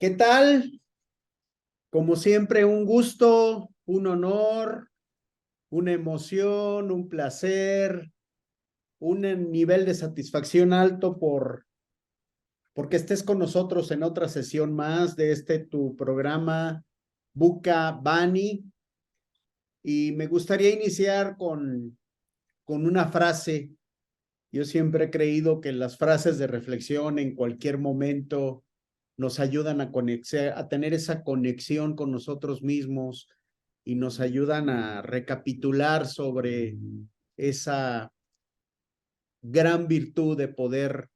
¿Qué tal? Como siempre, un gusto, un honor, una emoción, un placer, un nivel de satisfacción alto porque estés con nosotros en otra sesión más de tu programa Buca Bani. Y me gustaría iniciar con una frase. Yo siempre he creído que las frases de reflexión en cualquier momento nos ayudan a tener esa conexión con nosotros mismos y nos ayudan a recapitular sobre esa gran virtud de poder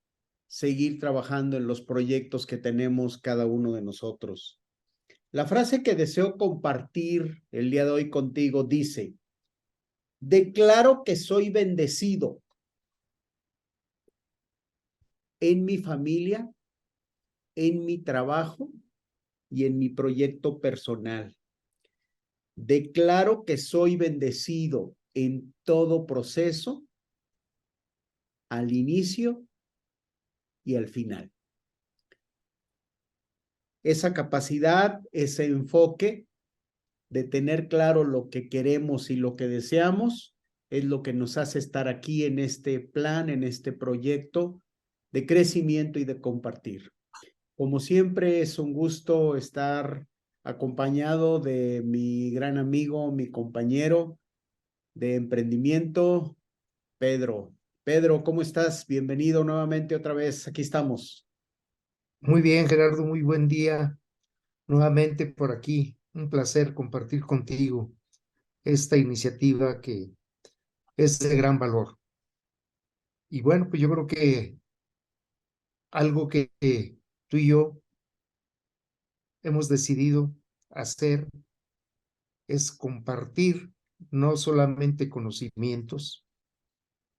seguir trabajando en los proyectos que tenemos cada uno de nosotros. La frase que deseo compartir el día de hoy contigo dice: declaro que soy bendecido en mi familia, en mi trabajo y en mi proyecto personal. Declaro que soy bendecido en todo proceso, al inicio y al final. Esa capacidad, ese enfoque de tener claro lo que queremos y lo que deseamos es lo que nos hace estar aquí en este plan, en este proyecto de crecimiento y de compartir. Como siempre, es un gusto estar acompañado de mi gran amigo, mi compañero de emprendimiento, Pedro. Pedro, ¿cómo estás? Bienvenido nuevamente otra vez. Aquí estamos. Muy bien, Gerardo, muy buen día nuevamente por aquí. Un placer compartir contigo esta iniciativa que es de gran valor. Y bueno, pues yo creo que algo que tú y yo hemos decidido hacer es compartir no solamente conocimientos,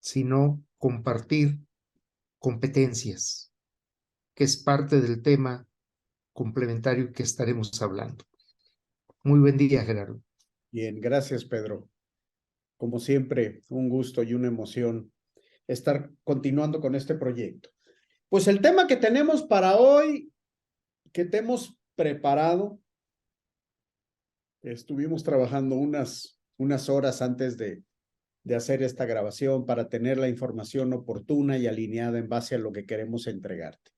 sino compartir competencias, que es parte del tema complementario que estaremos hablando. Muy buen día, Gerardo. Bien, gracias, Pedro. Como siempre, un gusto y una emoción estar continuando con este proyecto. Pues el tema que tenemos para hoy, que te hemos preparado, estuvimos trabajando unas horas antes de hacer esta grabación para tener la información oportuna y alineada en base a lo que queremos entregarte.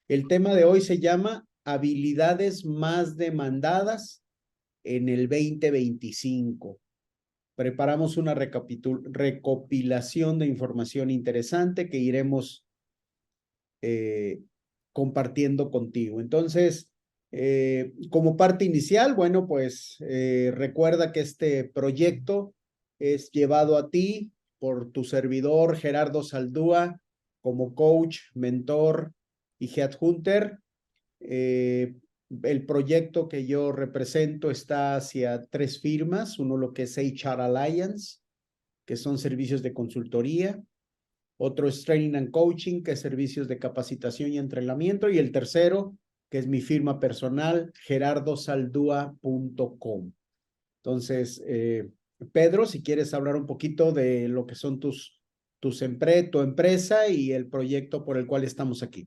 El tema de hoy se llama habilidades más demandadas en el 2025. Preparamos una recopilación de información interesante que iremos compartiendo contigo. Entonces, como parte inicial, bueno, pues recuerda que este proyecto es llevado a ti por tu servidor Gerardo Saldúa como coach, mentor y headhunter. El proyecto que yo represento está hacia 3 firmas, uno lo que es HR Alliance, que son servicios de consultoría, otro es Training and Coaching, que es servicios de capacitación y entrenamiento, y el tercero, que es mi firma personal, gerardosaldua.com. Entonces, Pedro, si quieres hablar un poquito de lo que son tu empresa y el proyecto por el cual estamos aquí.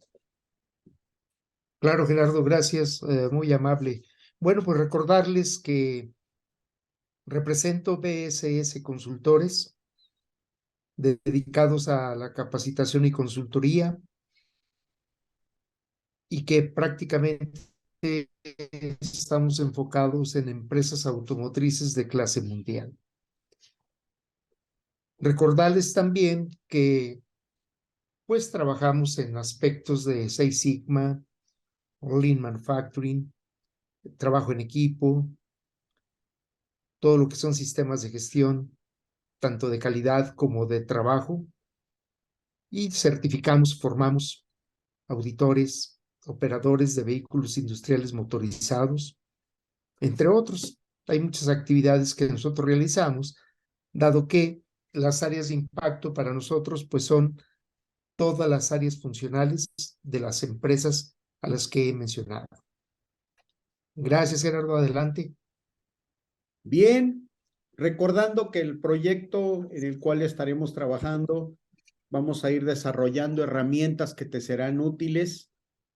Claro, Gerardo, gracias, muy amable. Bueno, pues recordarles que represento BSS Consultores, dedicados a la capacitación y consultoría, y que prácticamente estamos enfocados en empresas automotrices de clase mundial. Recordarles también que pues trabajamos en aspectos de Six Sigma, Lean Manufacturing, trabajo en equipo, todo lo que son sistemas de gestión, tanto de calidad como de trabajo, y certificamos, formamos auditores, operadores de vehículos industriales motorizados, entre otros. Hay muchas actividades que nosotros realizamos, dado que las áreas de impacto para nosotros pues son todas las áreas funcionales de las empresas a las que he mencionado. Gracias, Gerardo. Adelante. Bien, recordando que el proyecto en el cual estaremos trabajando, vamos a ir desarrollando herramientas que te serán útiles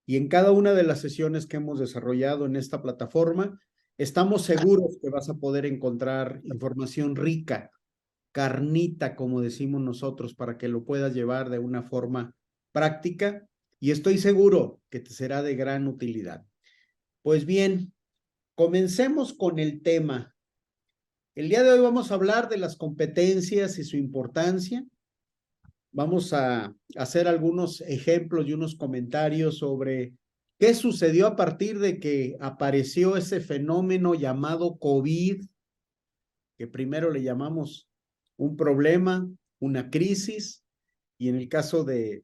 Y en cada una de las sesiones que hemos desarrollado en esta plataforma, estamos seguros que vas a poder encontrar información rica, carnita, como decimos nosotros, para que lo puedas llevar de una forma práctica y estoy seguro que te será de gran utilidad. Pues bien, comencemos con el tema. El día de hoy vamos a hablar de las competencias y su importancia. Vamos a hacer algunos ejemplos y unos comentarios sobre qué sucedió a partir de que apareció ese fenómeno llamado COVID, que primero le llamamos un problema, una crisis, y en el caso de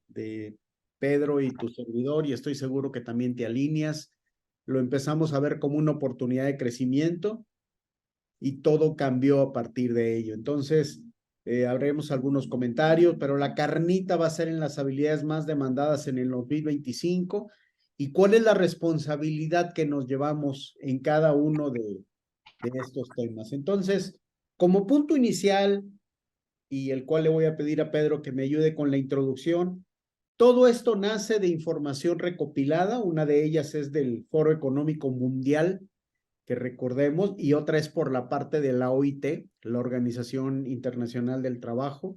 Pedro y tu servidor, y estoy seguro que también te alineas, lo empezamos a ver como una oportunidad de crecimiento y todo cambió a partir de ello. Entonces, haremos algunos comentarios, pero la carnita va a ser en las habilidades más demandadas en el 2025 y cuál es la responsabilidad que nos llevamos en cada uno de estos temas. Entonces, como punto inicial, y el cual le voy a pedir a Pedro que me ayude con la introducción, todo esto nace de información recopilada, una de ellas es del Foro Económico Mundial, que recordemos, y otra es por la parte de la OIT, la Organización Internacional del Trabajo,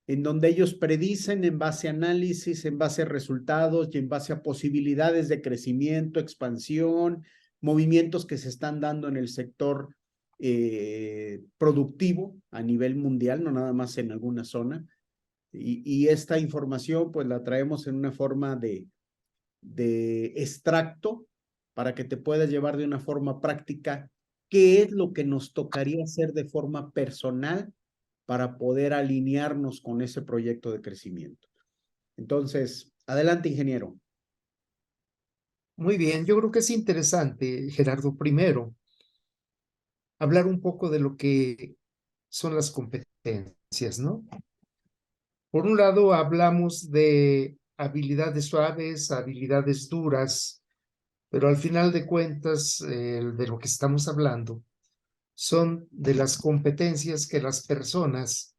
en donde ellos predicen en base a análisis, en base a resultados y en base a posibilidades de crecimiento, expansión, movimientos que se están dando en el sector productivo a nivel mundial, no nada más en alguna zona. Y esta información pues la traemos en una forma de extracto para que te puedas llevar de una forma práctica qué es lo que nos tocaría hacer de forma personal para poder alinearnos con ese proyecto de crecimiento. Entonces, adelante, ingeniero. Muy bien, yo creo que es interesante, Gerardo, primero, hablar un poco de lo que son las competencias, ¿no? Por un lado, hablamos de habilidades suaves, habilidades duras, pero al final de cuentas, de lo que estamos hablando son de las competencias que las personas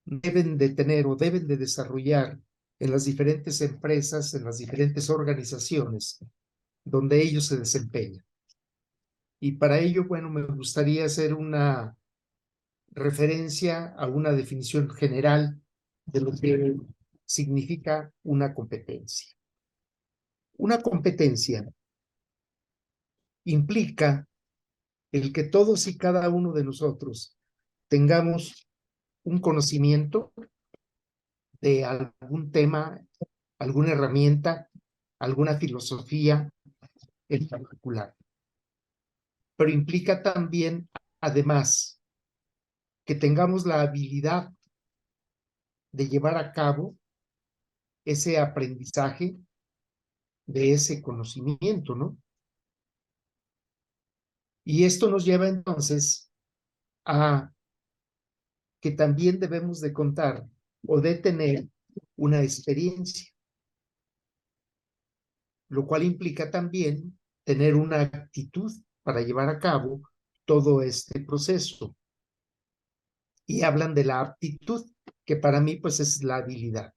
deben de tener o deben de desarrollar en las diferentes empresas, en las diferentes organizaciones donde ellos se desempeñan. Y para ello, bueno, me gustaría hacer una referencia a una definición general de lo que significa una competencia. Una competencia implica el que todos y cada uno de nosotros tengamos un conocimiento de algún tema, alguna herramienta, alguna filosofía en particular. Pero implica también, además, que tengamos la habilidad de llevar a cabo ese aprendizaje de ese conocimiento, ¿no? Y esto nos lleva entonces a que también debemos de contar o de tener una experiencia, lo cual implica también tener una actitud para llevar a cabo todo este proceso. Y hablan de la aptitud, que para mí pues es la habilidad.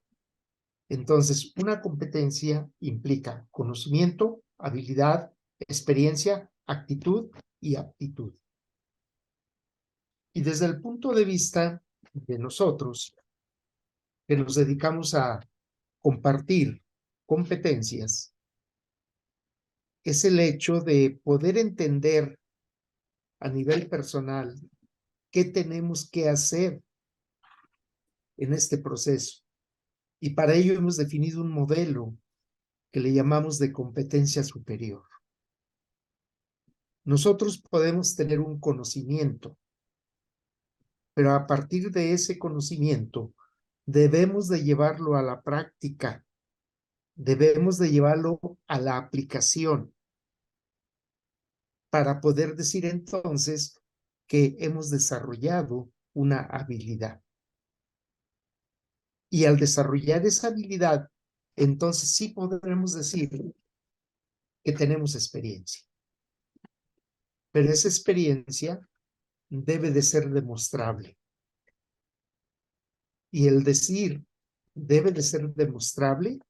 Entonces, una competencia implica conocimiento, habilidad, experiencia, actitud y aptitud. Y desde el punto de vista de nosotros, que nos dedicamos a compartir competencias, es el hecho de poder entender a nivel personal qué tenemos que hacer en este proceso. Y para ello hemos definido un modelo que le llamamos de competencia superior. Nosotros podemos tener un conocimiento, pero a partir de ese conocimiento debemos de llevarlo a la práctica, debemos de llevarlo a la aplicación para poder decir entonces que hemos desarrollado una habilidad. Y al desarrollar esa habilidad, entonces sí podremos decir que tenemos experiencia. Pero esa experiencia debe de ser demostrable. Y el decir debe de ser demostrable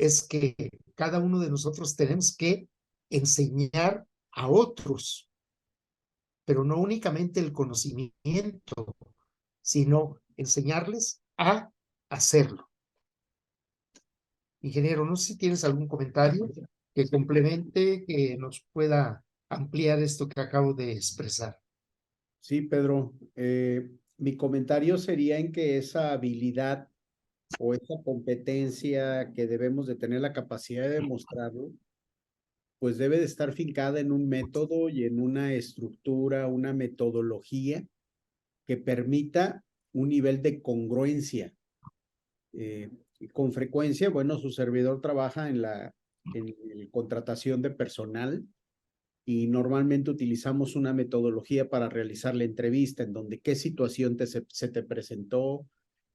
es que cada uno de nosotros tenemos que enseñar a otros, pero no únicamente el conocimiento, sino enseñarles a hacerlo. Ingeniero, no sé si tienes algún comentario que complemente, que nos pueda ampliar esto que acabo de expresar. Sí, Pedro. Mi comentario sería en que esa habilidad o esa competencia que debemos de tener la capacidad de demostrarlo, pues debe de estar fincada en un método y en una estructura, una metodología que permita un nivel de congruencia. Con frecuencia, bueno, su servidor trabaja en la contratación de personal y normalmente utilizamos una metodología para realizar la entrevista en donde qué situación se te presentó,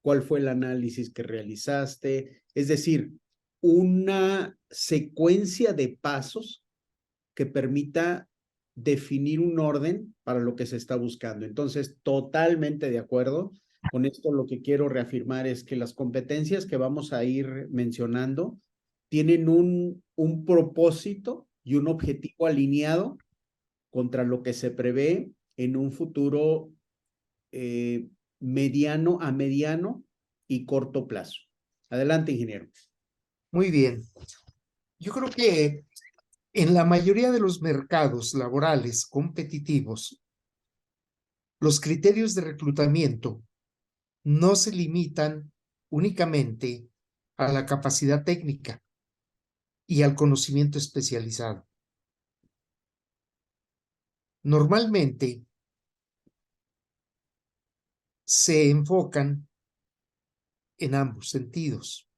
cuál fue el análisis que realizaste, es decir, una secuencia de pasos que permita definir un orden para lo que se está buscando. Entonces, totalmente de acuerdo. Con esto lo que quiero reafirmar es que las competencias que vamos a ir mencionando tienen un propósito y un objetivo alineado contra lo que se prevé en un futuro mediano a mediano y corto plazo. Adelante, ingeniero. Muy bien. Yo creo que en la mayoría de los mercados laborales competitivos, los criterios de reclutamiento no se limitan únicamente a la capacidad técnica y al conocimiento especializado. Normalmente se enfocan en ambos sentidos.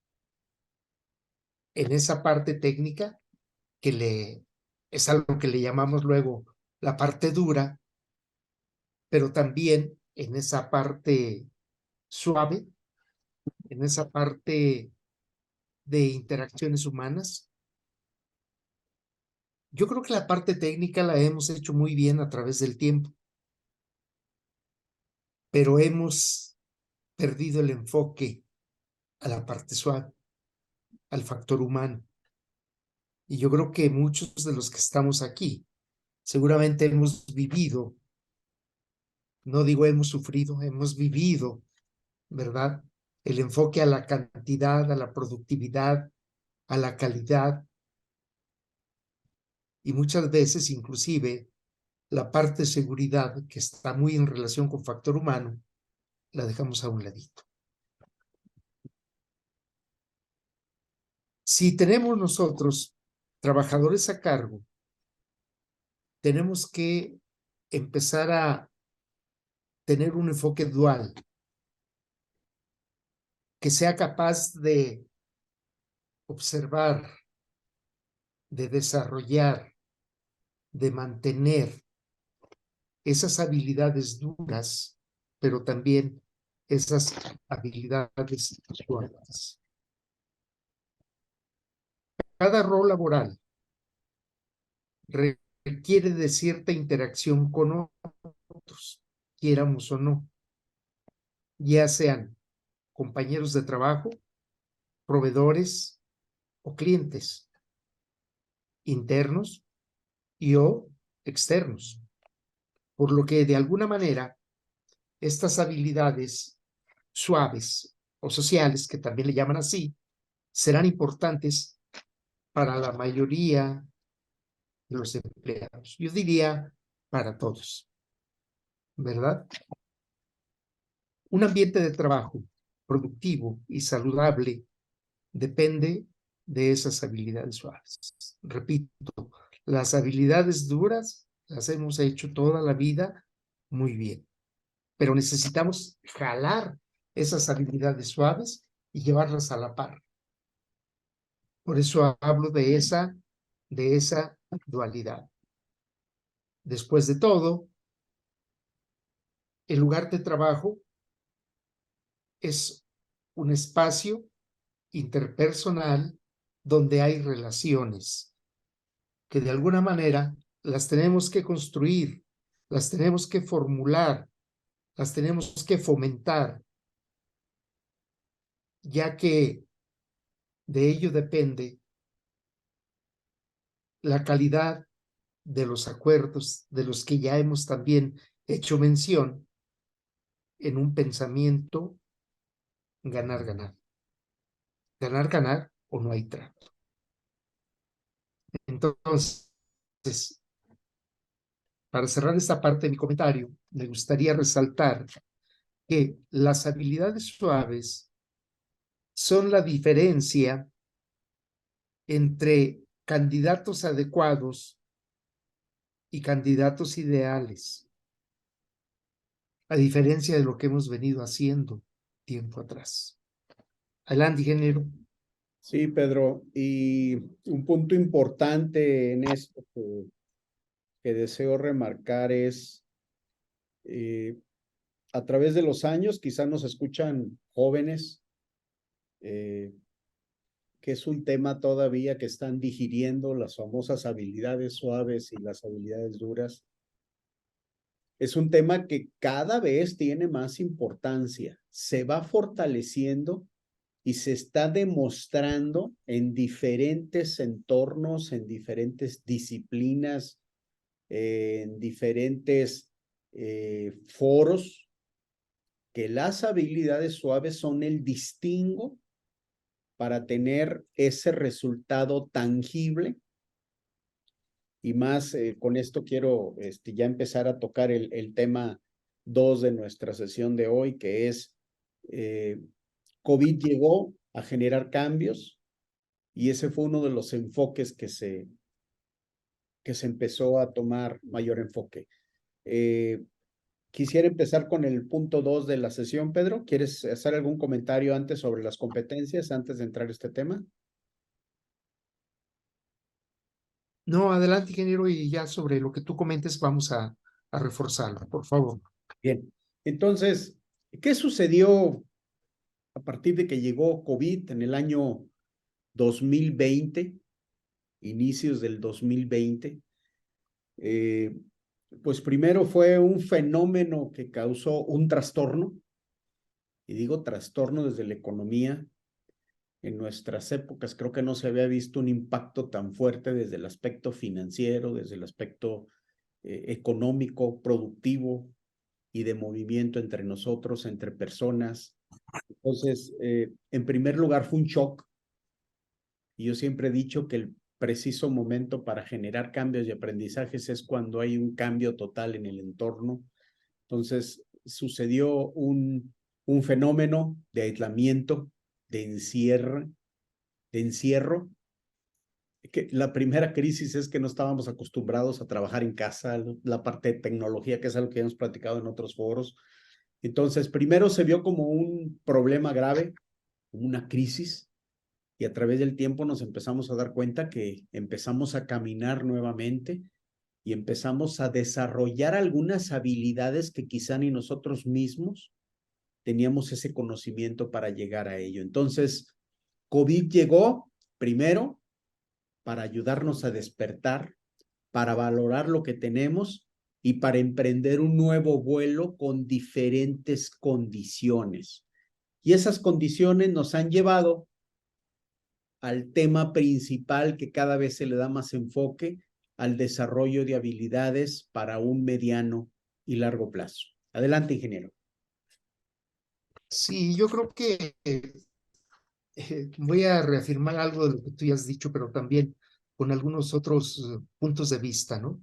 En esa parte técnica, es algo que le llamamos luego la parte dura, pero también en esa parte suave, en esa parte de interacciones humanas. Yo creo que la parte técnica la hemos hecho muy bien a través del tiempo, pero hemos perdido el enfoque a la parte suave, al factor humano. Y yo creo que muchos de los que estamos aquí seguramente hemos vivido, no digo hemos sufrido, hemos vivido, ¿verdad? El enfoque a la cantidad, a la productividad, a la calidad, y muchas veces inclusive la parte de seguridad, que está muy en relación con factor humano, la dejamos a un ladito. Si tenemos nosotros trabajadores a cargo, tenemos que empezar a tener un enfoque dual, que sea capaz de observar, de desarrollar, de mantener esas habilidades duras, pero también esas habilidades suaves. Cada rol laboral requiere de cierta interacción con otros, quieramos o no, ya sean compañeros de trabajo, proveedores o clientes, internos y o externos. Por lo que de alguna manera estas habilidades suaves o sociales, que también le llaman así, serán importantes para la mayoría de los empleados. Yo diría para todos, ¿verdad? Un ambiente de trabajo productivo y saludable depende de esas habilidades suaves. Repito, las habilidades duras las hemos hecho toda la vida muy bien, pero necesitamos jalar esas habilidades suaves y llevarlas a la par. Por eso hablo de esa dualidad. Después de todo, el lugar de trabajo es un espacio interpersonal donde hay relaciones que de alguna manera las tenemos que construir, las tenemos que formular, las tenemos que fomentar, ya que de ello depende la calidad de los acuerdos de los que ya hemos también hecho mención en un pensamiento ganar, ganar. Ganar, ganar o no hay trato. Entonces, para cerrar esta parte de mi comentario, me gustaría resaltar que las habilidades suaves son la diferencia entre candidatos adecuados y candidatos ideales, a diferencia de lo que hemos venido haciendo tiempo atrás. Adelante, ingeniero. Sí, Pedro, y un punto importante en esto que deseo remarcar es, a través de los años, quizás nos escuchan jóvenes, eh, que es un tema todavía que están digiriendo las famosas habilidades suaves y las habilidades duras. Es un tema que cada vez tiene más importancia, se va fortaleciendo y se está demostrando en diferentes entornos, en diferentes disciplinas, en diferentes foros, que las habilidades suaves son el distingo para tener ese resultado tangible. Y más, con esto quiero ya empezar a tocar el tema 2 de nuestra sesión de hoy, que es COVID llegó a generar cambios y ese fue uno de los enfoques que se empezó a tomar mayor enfoque. Quisiera empezar con el punto 2 de la sesión, Pedro. ¿Quieres hacer algún comentario antes sobre las competencias, antes de entrar a este tema? No, adelante, ingeniero, y ya sobre lo que tú comentes vamos a reforzarlo, por favor. Bien. Entonces, ¿qué sucedió a partir de que llegó COVID en el año 2020, inicios del 2020? Pues primero fue un fenómeno que causó un trastorno, y digo trastorno desde la economía. En nuestras épocas creo que no se había visto un impacto tan fuerte desde el aspecto financiero, desde el aspecto económico, productivo y de movimiento entre nosotros, entre personas. Entonces, en primer lugar fue un shock, y yo siempre he dicho que el preciso momento para generar cambios y aprendizajes es cuando hay un cambio total en el entorno. Entonces, sucedió un fenómeno de aislamiento, de encierro, que la primera crisis es que no estábamos acostumbrados a trabajar en casa, la parte de tecnología, que es algo que hemos platicado en otros foros. Entonces, primero se vio como un problema grave, como una crisis, y a través del tiempo nos empezamos a dar cuenta que empezamos a caminar nuevamente y empezamos a desarrollar algunas habilidades que quizá ni nosotros mismos teníamos ese conocimiento para llegar a ello. Entonces, COVID llegó primero para ayudarnos a despertar, para valorar lo que tenemos y para emprender un nuevo vuelo con diferentes condiciones. Y esas condiciones nos han llevado al tema principal, que cada vez se le da más enfoque, al desarrollo de habilidades para un mediano y largo plazo. Adelante, ingeniero. Sí, yo creo que voy a reafirmar algo de lo que tú ya has dicho, pero también con algunos otros puntos de vista, ¿no?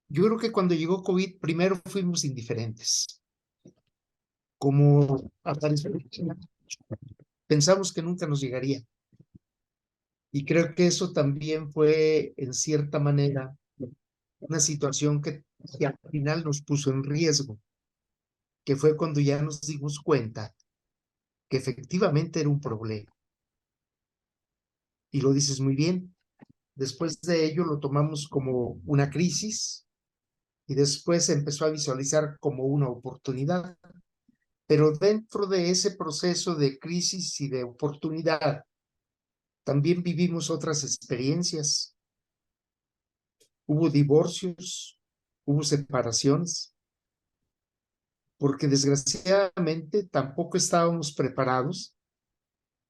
Yo creo que cuando llegó COVID, primero fuimos indiferentes. Como apareció, pensamos que nunca nos llegaría. Y creo que eso también fue, en cierta manera, una situación que al final nos puso en riesgo, que fue cuando ya nos dimos cuenta que efectivamente era un problema. Y lo dices muy bien. Después de ello lo tomamos como una crisis y después se empezó a visualizar como una oportunidad. Pero dentro de ese proceso de crisis y de oportunidad, también vivimos otras experiencias. Hubo divorcios, hubo separaciones, porque desgraciadamente tampoco estábamos preparados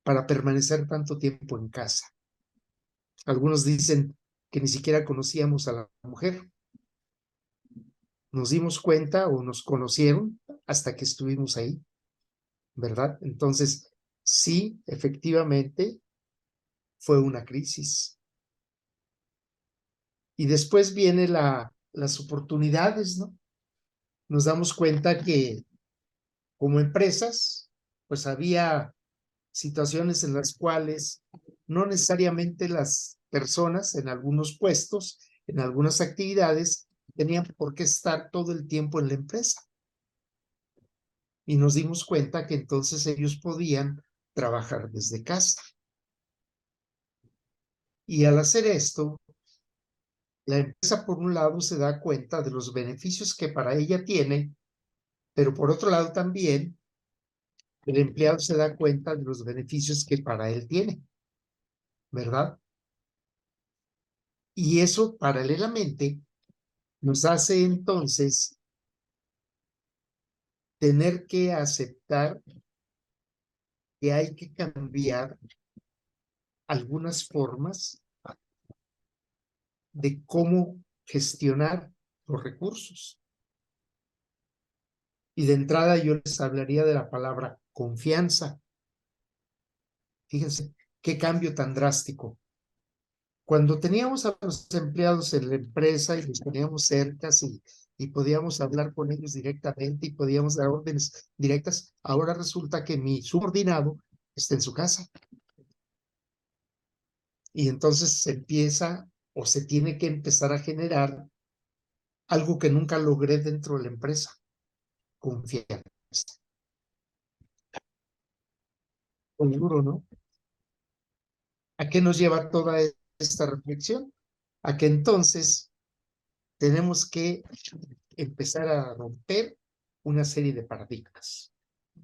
para permanecer tanto tiempo en casa. Algunos dicen que ni siquiera conocíamos a la mujer. Nos dimos cuenta o nos conocieron hasta que estuvimos ahí, ¿verdad? Entonces, sí, efectivamente, fue una crisis. Y después viene las oportunidades, ¿no? Nos damos cuenta que como empresas, pues había situaciones en las cuales no necesariamente las personas en algunos puestos, en algunas actividades, tenían por qué estar todo el tiempo en la empresa. Y nos dimos cuenta que entonces ellos podían trabajar desde casa. Y al hacer esto, la empresa por un lado se da cuenta de los beneficios que para ella tiene, pero por otro lado también el empleado se da cuenta de los beneficios que para él tiene, ¿verdad? Y eso paralelamente nos hace entonces tener que aceptar que hay que cambiar algunas formas de cómo gestionar los recursos. Y de entrada yo les hablaría de la palabra confianza. Fíjense, qué cambio tan drástico. Cuando teníamos a los empleados en la empresa y los teníamos cerca y podíamos hablar con ellos directamente y podíamos dar órdenes directas, ahora resulta que mi subordinado está en su casa. Y entonces se empieza o se tiene que empezar a generar algo que nunca logré dentro de la empresa, confianza. Muy duro, ¿no? ¿A qué nos lleva toda esta reflexión? A que entonces tenemos que empezar a romper una serie de paradigmas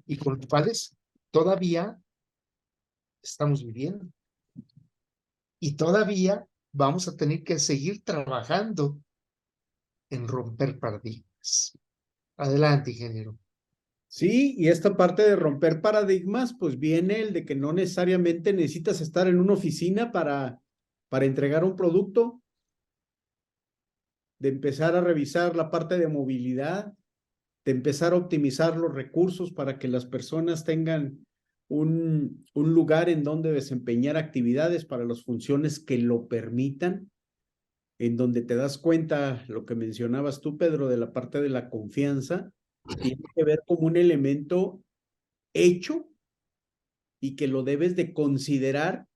y con los cuales todavía estamos viviendo y todavía vamos a tener que seguir trabajando en romper paradigmas. Adelante, ingeniero. Sí, y esta parte de romper paradigmas, pues viene el de que no necesariamente necesitas estar en una oficina para entregar un producto, de empezar a revisar la parte de movilidad, de empezar a optimizar los recursos para que las personas tengan un lugar en donde desempeñar actividades para las funciones que lo permitan, en donde te das cuenta, lo que mencionabas tú, Pedro, de la parte de la confianza, tiene que ver como un elemento hecho y que lo debes de considerar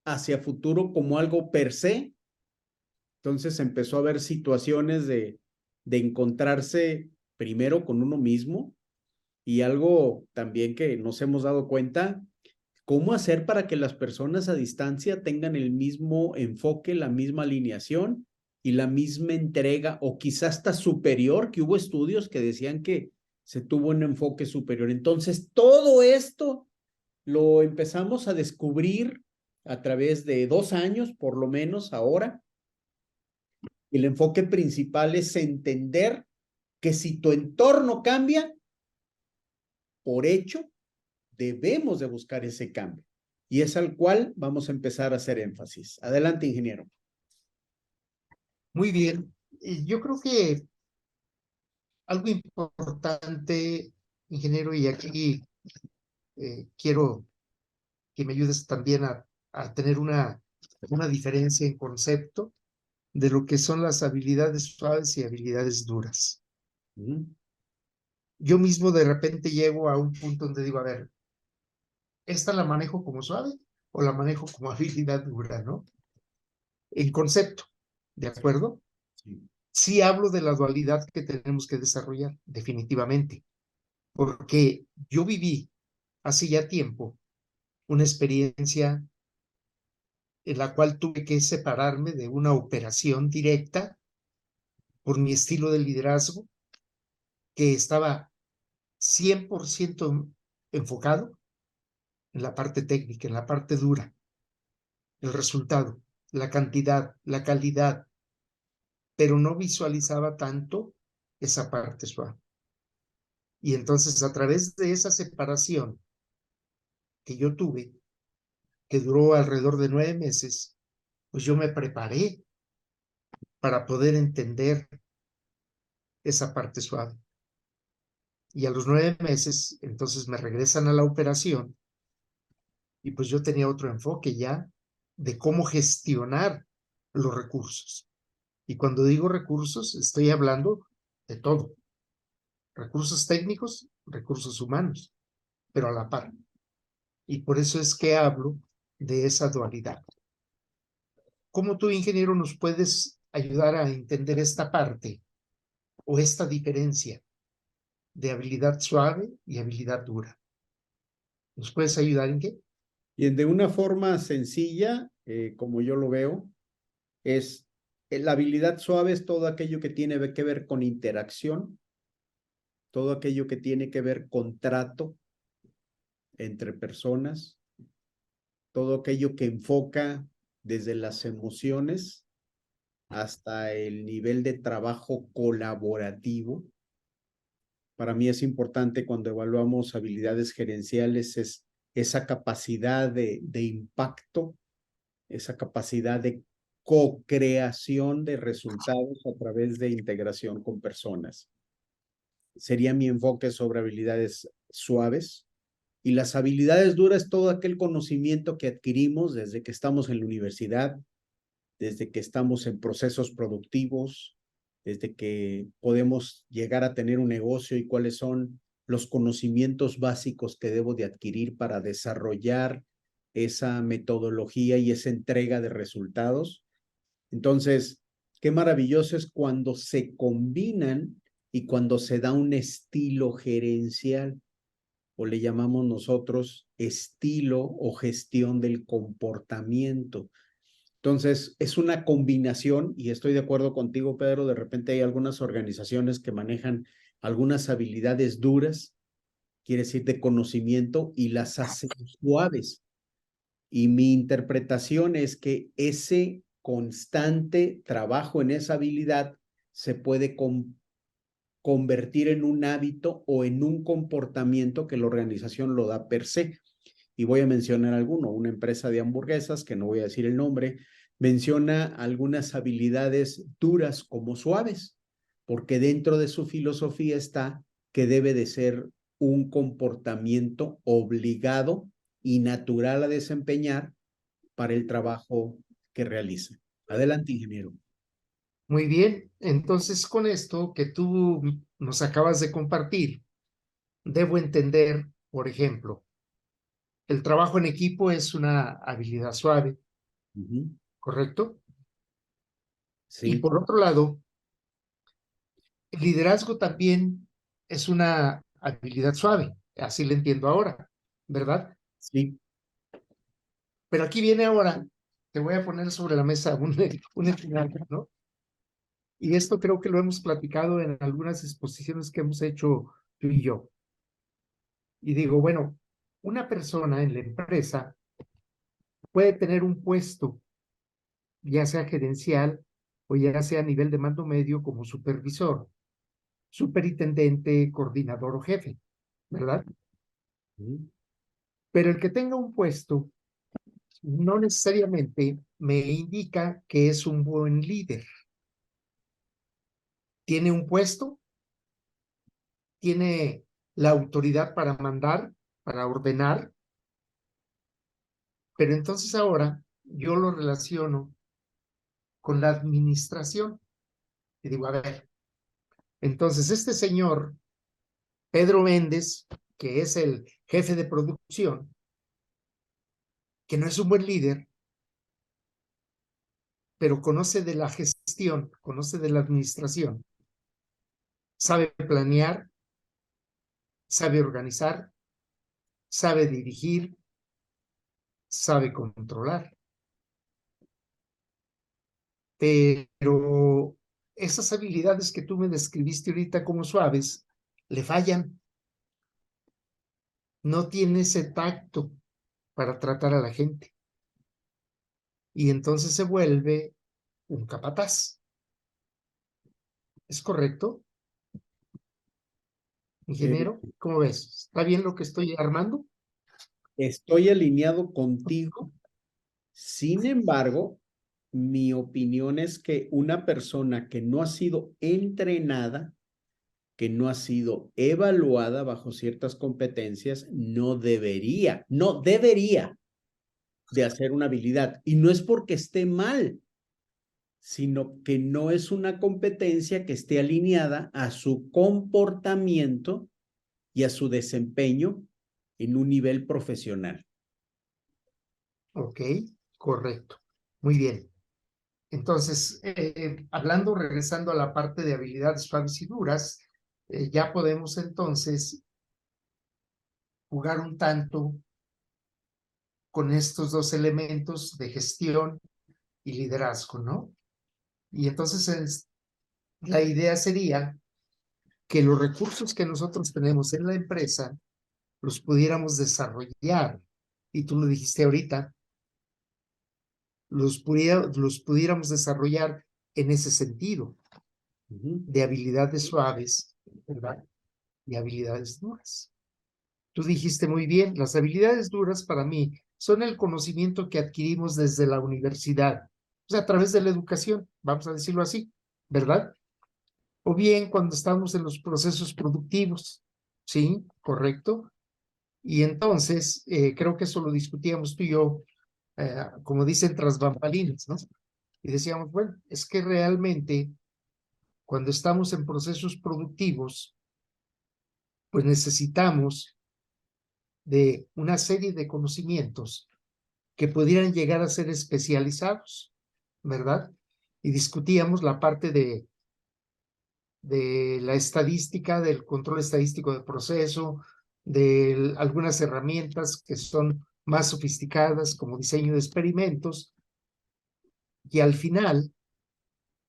hacia futuro como algo per se. Entonces empezó a haber situaciones de encontrarse primero con uno mismo y algo también que nos hemos dado cuenta, cómo hacer para que las personas a distancia tengan el mismo enfoque, la misma alineación y la misma entrega o quizás hasta superior, que hubo estudios que decían que se tuvo un enfoque superior. Entonces, todo esto lo empezamos a descubrir a través de 2 años, por lo menos ahora. El enfoque principal es entender que si tu entorno cambia, por hecho, debemos de buscar ese cambio. Y es al cual vamos a empezar a hacer énfasis. Adelante, ingeniero. Muy bien. Yo creo que algo importante, ingeniero, y aquí quiero que me ayudes también a tener una diferencia en concepto de lo que son las habilidades suaves y habilidades duras. Yo mismo de repente llego a un punto donde digo, a ver, ¿esta la manejo como suave o la manejo como habilidad dura, no? En concepto, ¿de acuerdo? Sí. Sí hablo de la dualidad que tenemos que desarrollar, definitivamente, porque yo viví hace ya tiempo una experiencia en la cual tuve que separarme de una operación directa por mi estilo de liderazgo que estaba 100% enfocado en la parte técnica, en la parte dura, el resultado, la cantidad, la calidad, pero no visualizaba tanto esa parte suave. Y entonces a través de esa separación que yo tuve, que duró alrededor de 9 meses, pues yo me preparé para poder entender esa parte suave. Y a los 9 meses, entonces me regresan a la operación y pues yo tenía otro enfoque ya de cómo gestionar los recursos. Y cuando digo recursos, estoy hablando de todo. Recursos técnicos, recursos humanos, pero a la par. Y por eso es que hablo de esa dualidad. ¿Cómo tú, ingeniero, nos puedes ayudar a entender esta parte o esta diferencia de habilidad suave y habilidad dura? ¿Nos puedes ayudar en qué? Y de una forma sencilla, como yo lo veo, es la habilidad suave es todo aquello que tiene que ver con interacción, todo aquello que tiene que ver con trato entre personas, todo aquello que enfoca desde las emociones hasta el nivel de trabajo colaborativo. Para mí es importante cuando evaluamos habilidades gerenciales es esa capacidad de impacto, esa capacidad de co-creación de resultados a través de integración con personas. Sería mi enfoque sobre habilidades suaves. Y las habilidades duras, todo aquel conocimiento que adquirimos desde que estamos en la universidad, desde que estamos en procesos productivos, desde que podemos llegar a tener un negocio y cuáles son los conocimientos básicos que debo de adquirir para desarrollar esa metodología y esa entrega de resultados. Entonces, qué maravilloso es cuando se combinan y cuando se da un estilo gerencial, o le llamamos nosotros estilo o gestión del comportamiento. Entonces, es una combinación y estoy de acuerdo contigo, Pedro. De repente hay algunas organizaciones que manejan algunas habilidades duras, quiere decir de conocimiento, y las hacen suaves. Y mi interpretación es que ese constante trabajo en esa habilidad se puede convertir en un hábito o en un comportamiento que la organización lo da per se. Y voy a mencionar alguno. Una empresa de hamburguesas, que no voy a decir el nombre, menciona algunas habilidades duras como suaves, porque dentro de su filosofía está que debe de ser un comportamiento obligado y natural a desempeñar para el trabajo que realiza. Adelante, ingeniero. Muy bien, entonces con esto que tú nos acabas de compartir, debo entender, por ejemplo, el trabajo en equipo es una habilidad suave, ¿correcto? Y Sí, por otro lado, el liderazgo también es una habilidad suave, así lo entiendo ahora, ¿verdad? sí. Pero aquí viene ahora, te voy a poner sobre la mesa un escenario, ¿no? Y esto creo que lo hemos platicado en algunas exposiciones que hemos hecho tú y yo. Y digo, bueno, una persona en la empresa puede tener un puesto, ya sea gerencial o ya sea a nivel de mando medio como supervisor, superintendente, coordinador o jefe, ¿verdad? Pero el que tenga un puesto no necesariamente me indica que es un buen líder. Tiene un puesto, tiene la autoridad para mandar, para ordenar, pero entonces ahora yo lo relaciono con la administración. Y digo, a ver, entonces este señor, Pedro Méndez, que es el jefe de producción, que no es un buen líder, pero conoce de la gestión, conoce de la administración, sabe planear, sabe organizar, sabe dirigir, sabe controlar. Pero esas habilidades que tú me describiste ahorita como suaves, le fallan. No tiene ese tacto para tratar a la gente. Y entonces se vuelve un capataz. ¿Es correcto, Eh, ingeniero? ¿Cómo ves? ¿Está bien lo que estoy armando? Estoy alineado contigo. Sin embargo, mi opinión es que una persona que no ha sido entrenada, que no ha sido evaluada bajo ciertas competencias, no debería de hacer una habilidad. Y no es porque esté mal, sino que no es una competencia que esté alineada a su comportamiento y a su desempeño en un nivel profesional. Ok, correcto. Muy bien. Entonces, regresando a la parte de habilidades suaves y duras, ya podemos entonces jugar un tanto con estos dos elementos de gestión y liderazgo, ¿no? Y entonces la idea sería que los recursos que nosotros tenemos en la empresa los pudiéramos desarrollar. Y tú lo dijiste ahorita, los pudiéramos desarrollar en ese sentido, de habilidades suaves, ¿verdad? Y habilidades duras. Tú dijiste muy bien, las habilidades duras para mí son el conocimiento que adquirimos desde la universidad, o sea, a través de la educación, vamos a decirlo así, ¿verdad? O bien cuando estamos en los procesos productivos, ¿sí? Correcto. Y entonces, creo que eso lo discutíamos tú y yo, como dicen, tras bambalinas, ¿no? Y decíamos, bueno, es que realmente cuando estamos en procesos productivos, pues necesitamos de una serie de conocimientos que pudieran llegar a ser especializados, ¿verdad? Y discutíamos la parte de la estadística, del control estadístico del proceso, de algunas herramientas que son más sofisticadas como diseño de experimentos, y al final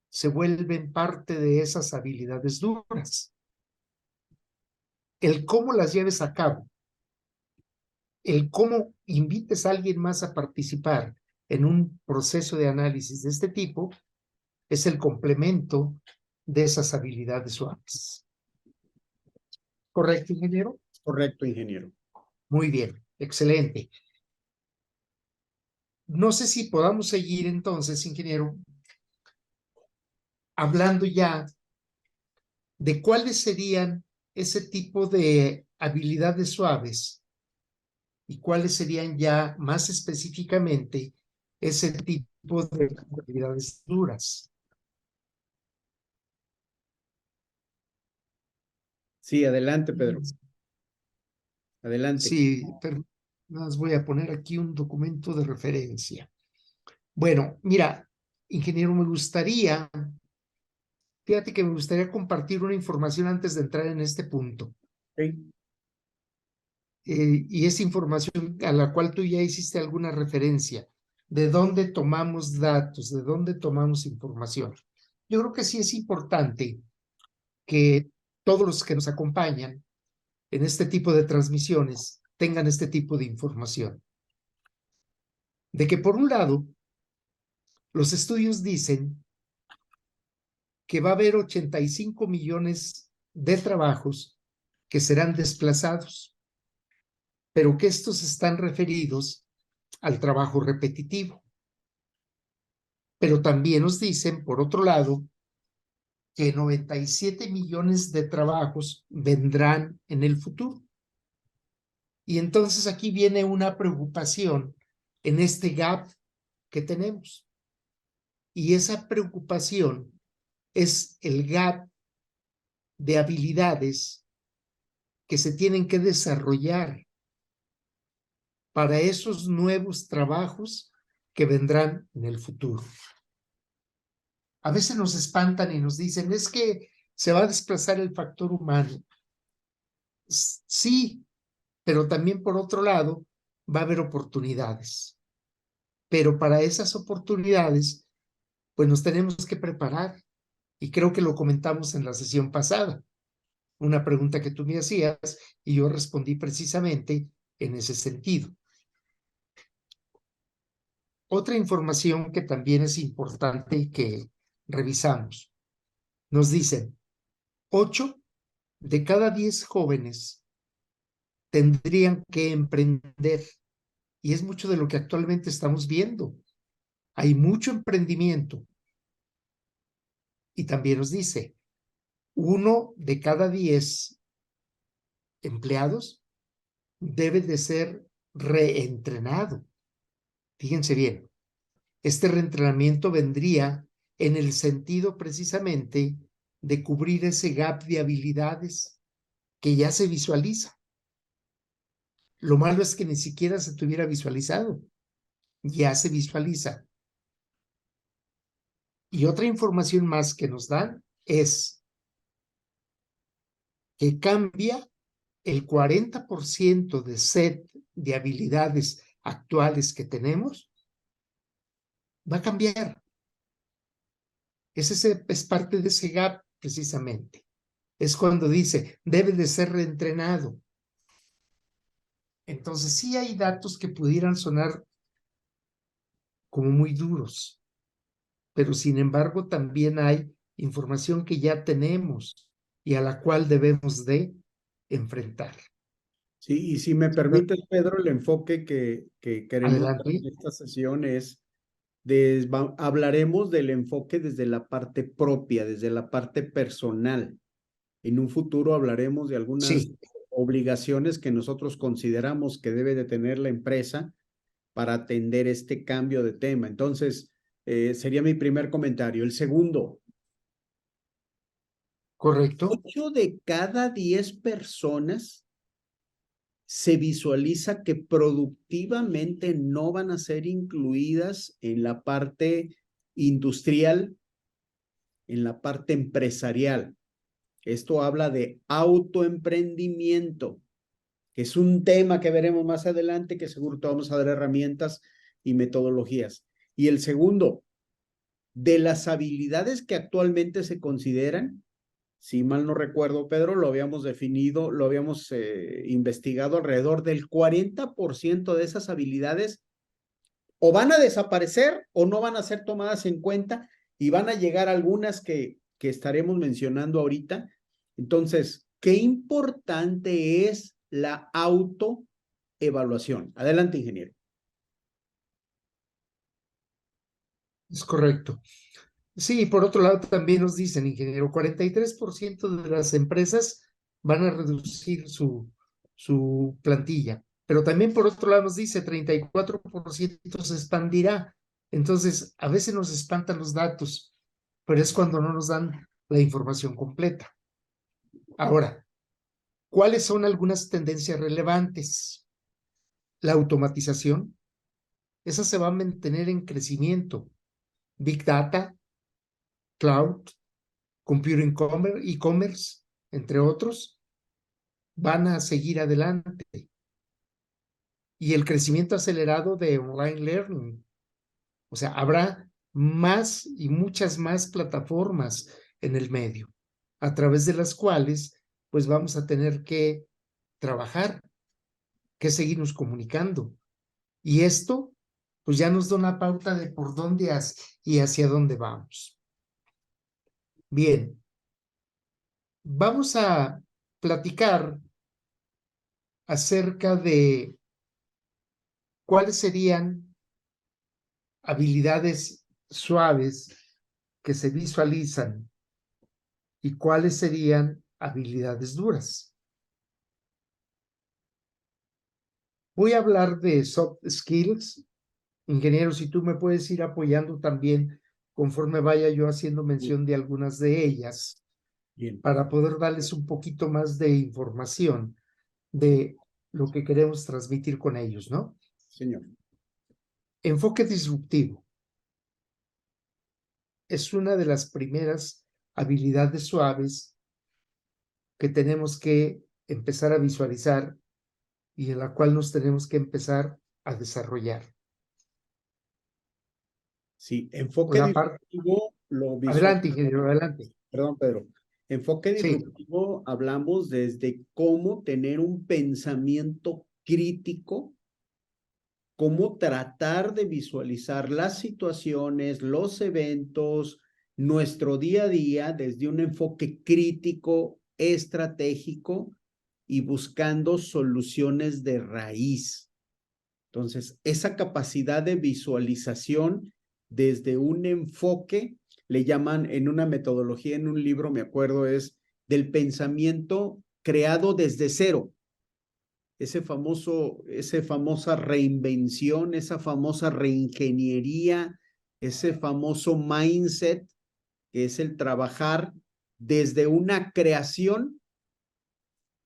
se vuelven parte de esas habilidades duras. El cómo las lleves a cabo, el cómo invites a alguien más a participar en un proceso de análisis de este tipo, es el complemento de esas habilidades suaves. ¿Correcto, ingeniero? Correcto, ingeniero. Muy bien, excelente. No sé si podamos seguir entonces, ingeniero, hablando ya de cuáles serían ese tipo de habilidades suaves y cuáles serían ya más específicamente ese tipo de habilidades duras. Sí, adelante, Pedro. Adelante. Sí, pero más voy a poner aquí un documento de referencia. Bueno, mira, ingeniero, fíjate que me gustaría compartir una información antes de entrar en este punto. Sí. Y es información a la cual tú ya hiciste alguna referencia. ¿De dónde tomamos datos? ¿De dónde tomamos información? Yo creo que sí es importante que todos los que nos acompañan en este tipo de transmisiones tengan este tipo de información. De que por un lado, los estudios dicen que va a haber 85 millones de trabajos que serán desplazados, pero que estos están referidos al trabajo repetitivo. Pero también nos dicen, por otro lado, que 97 millones de trabajos vendrán en el futuro. Y entonces aquí viene una preocupación en este gap que tenemos. Y esa preocupación es el gap de habilidades que se tienen que desarrollar para esos nuevos trabajos que vendrán en el futuro. A veces nos espantan y nos dicen, es que se va a desplazar el factor humano. Sí, pero también por otro lado va a haber oportunidades. Pero para esas oportunidades, pues nos tenemos que preparar. Y creo que lo comentamos en la sesión pasada. Una pregunta que tú me hacías y yo respondí precisamente en ese sentido. Otra información que también es importante y que revisamos. Nos dicen, 8 de cada 10 jóvenes tendrían que emprender Y es mucho de lo que actualmente estamos viendo. Hay mucho emprendimiento. Y también nos dice, 1 de cada 10 empleados debe de ser reentrenado. Fíjense bien, este reentrenamiento vendría en el sentido precisamente de cubrir ese gap de habilidades que ya se visualiza. Lo malo es que ni siquiera se tuviera visualizado, ya se visualiza. Y otra información más que nos dan es que cambia el 40% de set de habilidades actuales que tenemos, va a cambiar. Es parte de ese gap precisamente. Es cuando dice, debe de ser reentrenado. Entonces sí hay datos que pudieran sonar como muy duros, pero sin embargo también hay información que ya tenemos y a la cual debemos de enfrentar. Sí, y si me permites, Pedro, el enfoque que queremos dar Adelante. en esta sesión es, hablaremos del enfoque desde la parte propia, desde la parte personal. En un futuro hablaremos de algunas Sí, obligaciones que nosotros consideramos que debe de tener la empresa para atender este cambio de tema. Entonces, sería mi primer comentario. El segundo, correcto. 8 de cada 10 personas se visualiza que productivamente no van a ser incluidas en la parte industrial, en la parte empresarial. Esto habla de autoemprendimiento, que es un tema que veremos más adelante, que seguro te vamos a dar herramientas y metodologías. Y el segundo, de las habilidades que actualmente se consideran, si mal no recuerdo, Pedro, lo habíamos definido, lo habíamos investigado, alrededor del 40% de esas habilidades o van a desaparecer o no van a ser tomadas en cuenta y van a llegar algunas que estaremos mencionando ahorita. Entonces, qué importante es la autoevaluación. Adelante, ingeniero. Es correcto. Sí, por otro lado también nos dicen, ingeniero, 43% de las empresas van a reducir su plantilla, pero también por otro lado nos dice 34% se expandirá. Entonces, a veces nos espantan los datos, pero es cuando no nos dan la información completa. Ahora, ¿cuáles son algunas tendencias relevantes? La automatización, esa se va a mantener en crecimiento. Big Data, Cloud, Computing e-commerce, entre otros, van a seguir adelante. Y el crecimiento acelerado de online learning. O sea, habrá más y muchas más plataformas en el medio, a través de las cuales pues vamos a tener que trabajar, que seguirnos comunicando. Y esto pues ya nos da una pauta de por dónde y hacia dónde vamos. Bien, vamos a platicar acerca de cuáles serían habilidades suaves que se visualizan y cuáles serían habilidades duras. Voy a hablar de soft skills. Ingeniero, si tú me puedes ir apoyando también conforme vaya yo haciendo mención de algunas de ellas, Bien, para poder darles un poquito más de información de lo que queremos transmitir con ellos, ¿no? señor. Enfoque disruptivo es una de las primeras habilidades suaves que tenemos que empezar a visualizar y en la cual nos tenemos que empezar a desarrollar. Sí, enfoque La parte, disruptivo lo adelante, visualizamos. ingeniero, adelante. Perdón, Pedro. Enfoque Sí, disruptivo, hablamos desde cómo tener un pensamiento crítico, cómo tratar de visualizar las situaciones, los eventos, nuestro día a día desde un enfoque crítico, estratégico y buscando soluciones de raíz. Entonces, esa capacidad de visualización desde un enfoque, le llaman en una metodología, en un libro, me acuerdo, es del pensamiento creado desde cero. Esa famosa reinvención, esa famosa reingeniería, ese famoso mindset, que es el trabajar desde una creación,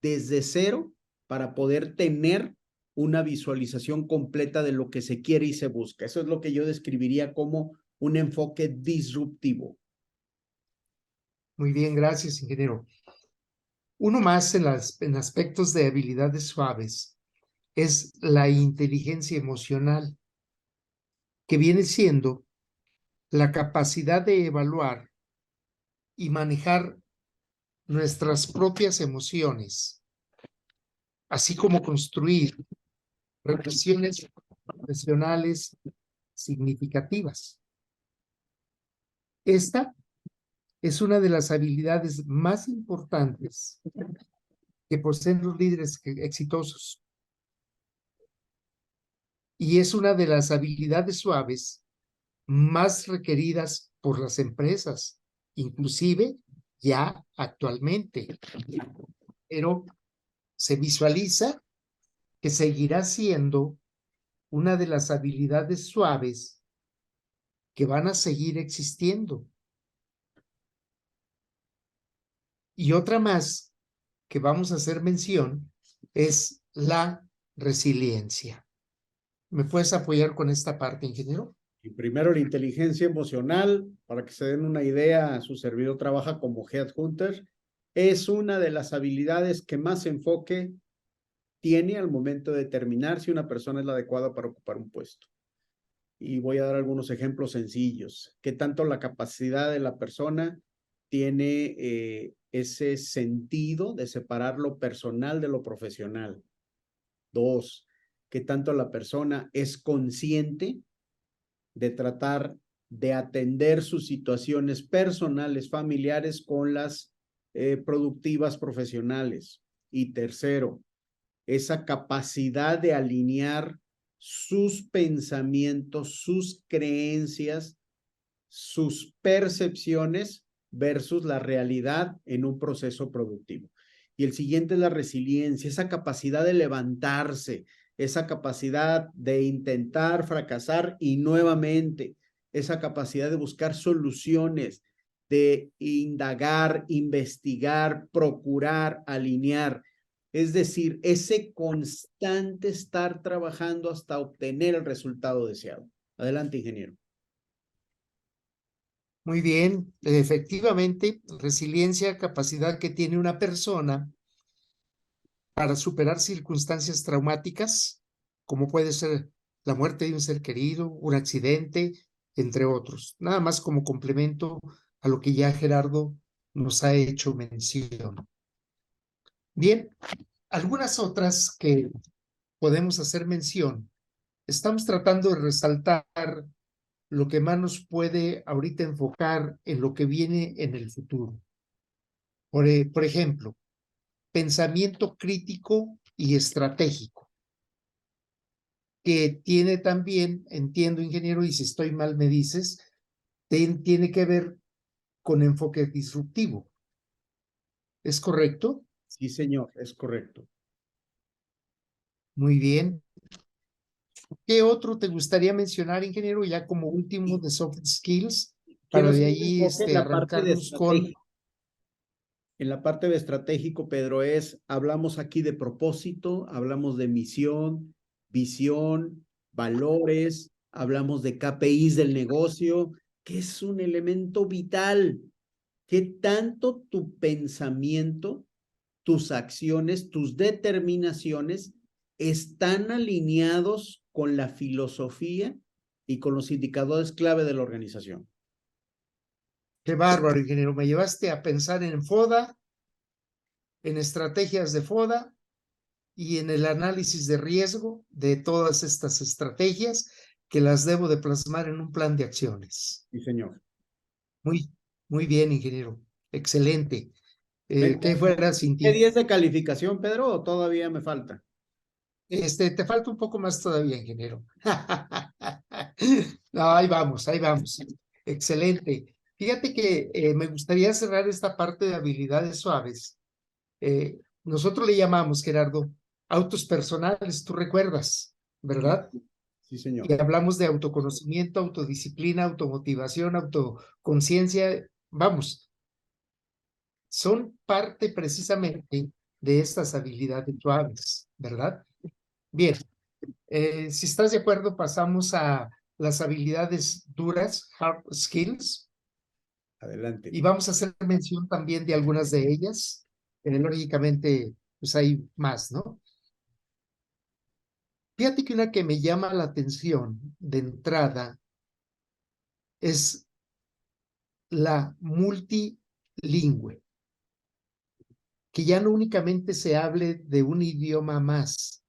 desde cero, para poder tener una visualización completa de lo que se quiere y se busca. Eso es lo que yo describiría como un enfoque disruptivo. Muy bien, gracias, ingeniero. Uno más en aspectos de habilidades suaves es la inteligencia emocional, que viene siendo la capacidad de evaluar y manejar nuestras propias emociones, así como construir relaciones profesionales significativas. Esta es una de las habilidades más importantes que poseen los líderes exitosos y es una de las habilidades suaves más requeridas por las empresas, inclusive ya actualmente. Pero se visualiza que seguirá siendo una de las habilidades suaves que van a seguir existiendo. Y otra más que vamos a hacer mención es la resiliencia. ¿Me puedes apoyar con esta parte, ingeniero? Y primero la inteligencia emocional, para que se den una idea, su servidor trabaja como Headhunter, es una de las habilidades que más enfoque tiene al momento de determinar si una persona es la adecuada para ocupar un puesto. Y voy a dar algunos ejemplos sencillos. ¿Qué tanto la capacidad de la persona tiene ese sentido de separar lo personal de lo profesional? 2, ¿qué tanto la persona es consciente de tratar de atender sus situaciones personales, familiares con las productivas profesionales? Y tercero, esa capacidad de alinear sus pensamientos, sus creencias, sus percepciones versus la realidad en un proceso productivo. Y el siguiente es la resiliencia, esa capacidad de levantarse, esa capacidad de intentar fracasar y nuevamente, esa capacidad de buscar soluciones, de indagar, investigar, procurar, alinear. Es decir, ese constante estar trabajando hasta obtener el resultado deseado. Adelante, ingeniero. Muy bien, efectivamente, resiliencia, capacidad que tiene una persona para superar circunstancias traumáticas, como puede ser la muerte de un ser querido, un accidente, entre otros. Nada más como complemento a lo que ya Gerardo nos ha hecho mención. Bien, algunas otras que podemos hacer mención. Estamos tratando de resaltar lo que más nos puede ahorita enfocar en lo que viene en el futuro. Por ejemplo, pensamiento crítico y estratégico, que tiene también, entiendo, ingeniero, y si estoy mal me dices, tiene que ver con enfoque disruptivo. ¿Es correcto? Sí, señor, es correcto. Muy bien. ¿Qué otro te gustaría mencionar, ingeniero, ya como último de soft skills, Quiero para de hacer un ahí enfoque en la parte de arrancarnos con... estratégico. En la parte de estratégico, Pedro, hablamos aquí de propósito, hablamos de misión, visión, valores, hablamos de KPIs del negocio, que es un elemento vital. ¿Qué tanto tu pensamiento, tus acciones, tus determinaciones están alineados con la filosofía y con los indicadores clave de la organización? Qué bárbaro, ingeniero. Me llevaste a pensar en FODA, en estrategias de FODA y en el análisis de riesgo de todas estas estrategias que las debo de plasmar en un plan de acciones. Sí, señor. Muy, muy bien, ingeniero. Excelente. ¿Qué fuera sin ¿Qué ti? 10 de calificación, Pedro, o todavía me falta? Te falta un poco más todavía, ingeniero. No, ahí vamos, ahí vamos. Excelente. Fíjate que me gustaría cerrar esta parte de habilidades suaves. Nosotros le llamamos, Gerardo, autos personales, tú recuerdas, Sí, ¿verdad? sí, señor. Y hablamos de autoconocimiento, autodisciplina, automotivación, autoconciencia. Vamos, son parte precisamente de estas habilidades suaves, ¿verdad? Bien, si estás de acuerdo, pasamos a las habilidades duras, hard skills, Adelante. y vamos a hacer mención también de algunas de ellas. Lógicamente, pues hay más, ¿no? Fíjate que una que me llama la atención de entrada es la multilingüe, que ya no únicamente se hable de un idioma más,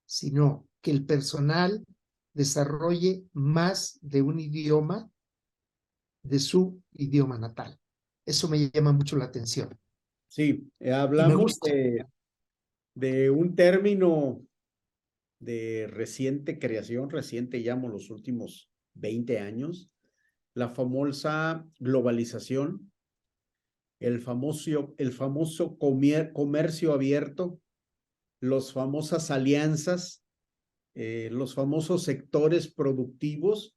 sino que el personal desarrolle más de un idioma de su idioma natal. Eso me llama mucho la atención Sí, y me hablamos gusta. de un término de reciente creación, reciente llamo los últimos 20 años, la famosa globalización, el famoso comercio abierto, las famosas alianzas, los famosos sectores productivos,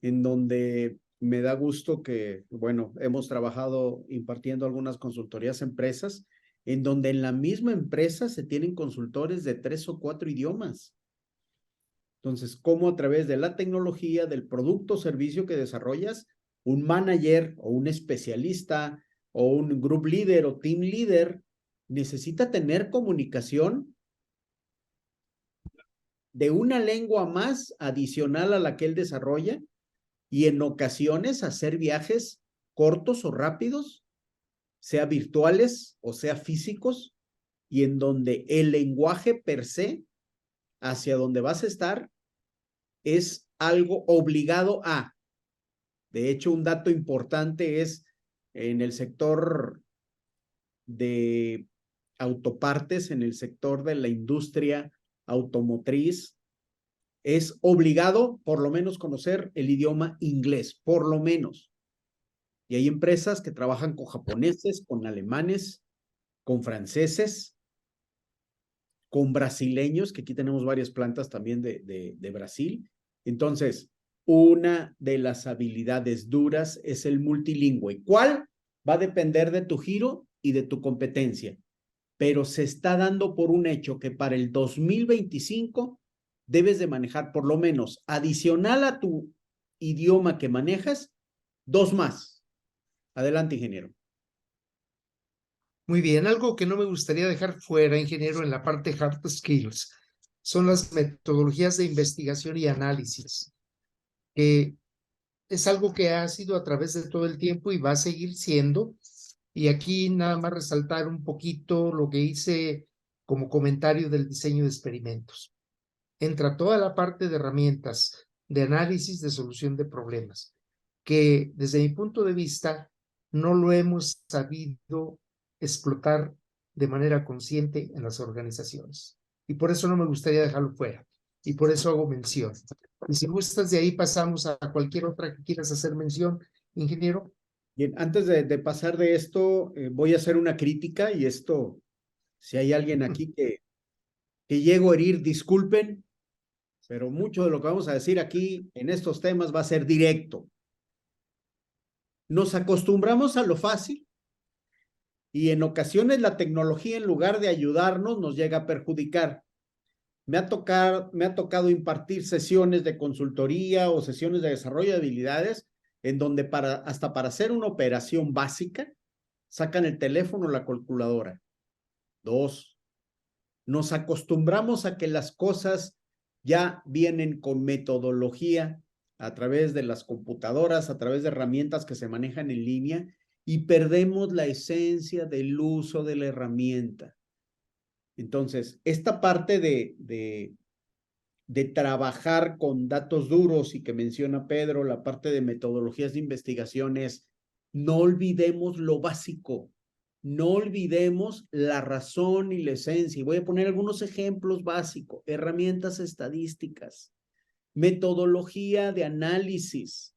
en donde me da gusto que, bueno, hemos trabajado impartiendo algunas consultorías a empresas, en donde en la misma empresa se tienen consultores de 3 o 4 idiomas. Entonces, cómo a través de la tecnología, del producto o servicio que desarrollas, un manager o un especialista o un group leader o team leader necesita tener comunicación de una lengua más adicional a la que él desarrolla y en ocasiones hacer viajes cortos o rápidos, sea virtuales o sea físicos, y en donde el lenguaje per se, hacia donde vas a estar, es algo obligado a. De hecho, un dato importante es en el sector de autopartes, en el sector de la industria automotriz, es obligado por lo menos conocer el idioma inglés, por lo menos. Y hay empresas que trabajan con japoneses, con alemanes, con franceses, con brasileños, que aquí tenemos varias plantas también de Brasil. Entonces, una de las habilidades duras es el multilingüe. ¿Cuál? Va a depender de tu giro y de tu competencia, pero se está dando por un hecho que para el 2025 debes de manejar por lo menos adicional a tu idioma que manejas, 2 más. Adelante, ingeniero. Muy bien, algo que no me gustaría dejar fuera, ingeniero, en la parte hard skills, son las metodologías de investigación y análisis, que es algo que ha sido a través de todo el tiempo y va a seguir siendo. Y aquí nada más resaltar un poquito lo que hice como comentario del diseño de experimentos. Entra toda la parte de herramientas de análisis de solución de problemas, que desde mi punto de vista no lo hemos sabido explotar de manera consciente en las organizaciones. Y por eso no me gustaría dejarlo fuera. Y por eso hago mención. Y si gustas, de ahí pasamos a cualquier otra que quieras hacer mención, ingeniero. Bien, antes de pasar de esto, voy a hacer una crítica y esto, si hay alguien aquí que llego a herir, disculpen, pero mucho de lo que vamos a decir aquí en estos temas va a ser directo. Nos acostumbramos a lo fácil y en ocasiones la tecnología, en lugar de ayudarnos, nos llega a perjudicar. Me ha tocado impartir sesiones de consultoría o sesiones de desarrollo de habilidades en donde hasta para hacer una operación básica sacan el teléfono o la calculadora. 2, nos acostumbramos a que las cosas ya vienen con metodología a través de las computadoras, a través de herramientas que se manejan en línea y perdemos la esencia del uso de la herramienta. Entonces, esta parte de trabajar con datos duros y que menciona Pedro, la parte de metodologías de investigación es, no olvidemos lo básico. no olvidemos la razón y la esencia. Y voy a poner algunos ejemplos básicos: herramientas estadísticas, metodología de análisis,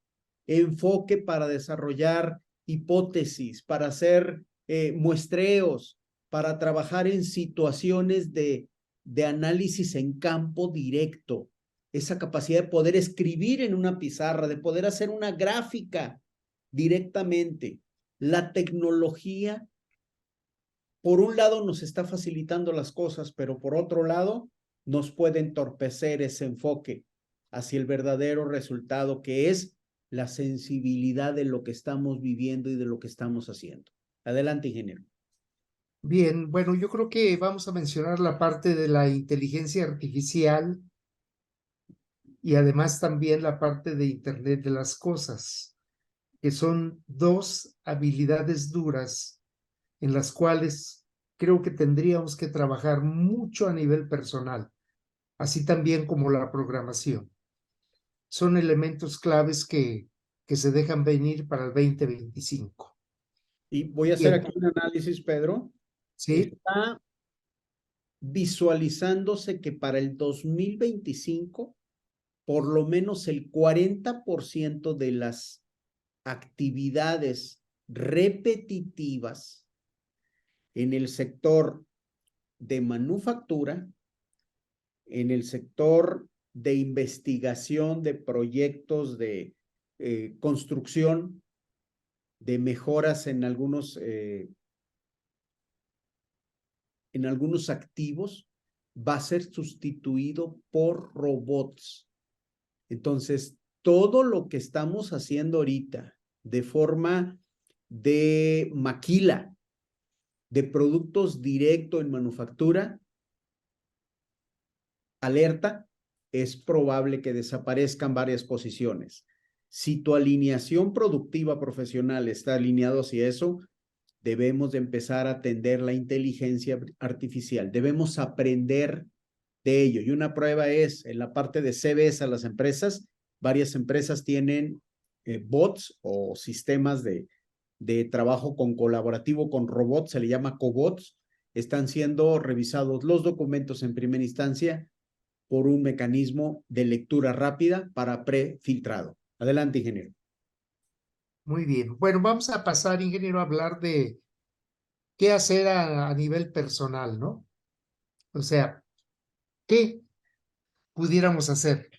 enfoque para desarrollar hipótesis, para hacer muestreos, para trabajar en situaciones de análisis en campo directo, esa capacidad de poder escribir en una pizarra, de poder hacer una gráfica directamente. La tecnología, por un lado, nos está facilitando las cosas, pero por otro lado, nos puede entorpecer ese enfoque hacia el verdadero resultado, que es la sensibilidad de lo que estamos viviendo y de lo que estamos haciendo. Adelante, ingeniero. Bien, bueno, yo creo que vamos a mencionar la parte de la inteligencia artificial y además también la parte de Internet de las cosas, que son dos habilidades duras en las cuales creo que tendríamos que trabajar mucho a nivel personal, así también como la programación. Son elementos claves que se dejan venir para el 2025. Y voy a hacer Bien, aquí un análisis, Pedro. ¿sí? Está visualizándose que para el 2025, por lo menos el 40% de las actividades repetitivas en el sector de manufactura, en el sector de investigación de proyectos de construcción, de mejoras en algunos activos, va a ser sustituido por robots. Entonces, todo lo que estamos haciendo ahorita de forma de maquila, de productos directo en manufactura, alerta, es probable que desaparezcan varias posiciones. Si tu alineación productiva profesional está alineado hacia eso, debemos de empezar a atender la inteligencia artificial. Debemos aprender de ello. Y una prueba es en la parte de CVs a las empresas. Varias empresas tienen bots o sistemas de trabajo con colaborativo con robots, se le llama cobots. Están siendo revisados los documentos en primera instancia por un mecanismo de lectura rápida para prefiltrado. Adelante, ingeniero. Muy bien. Bueno, vamos a pasar, ingeniero, a hablar de qué hacer a nivel personal, ¿no? O sea, ¿qué pudiéramos hacer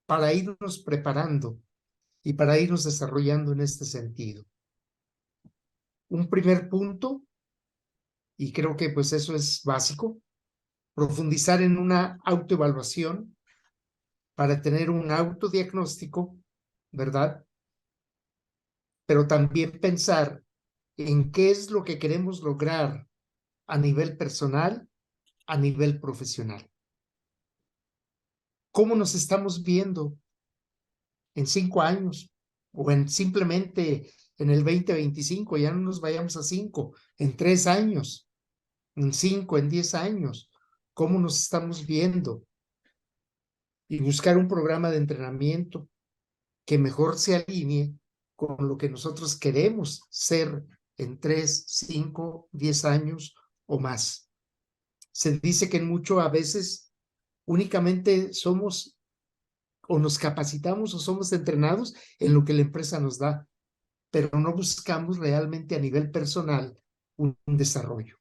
para irnos preparando y para irnos desarrollando en este sentido? Un primer punto, y creo que pues eso es básico, profundizar en una autoevaluación para tener un autodiagnóstico, ¿verdad? Pero también pensar en qué es lo que queremos lograr a nivel personal, a nivel profesional. ¿Cómo nos estamos viendo en 5 años o en simplemente en el 2025? Ya no nos vayamos a 5, en 3 años, en 5, en 10 años. ¿Cómo nos estamos viendo? Y buscar un programa de entrenamiento que mejor se alinee con lo que nosotros queremos ser en 3, 5, 10 años o más. Se dice que mucho a veces únicamente somos o nos capacitamos o somos entrenados en lo que la empresa nos da, pero no buscamos realmente a nivel personal un desarrollo.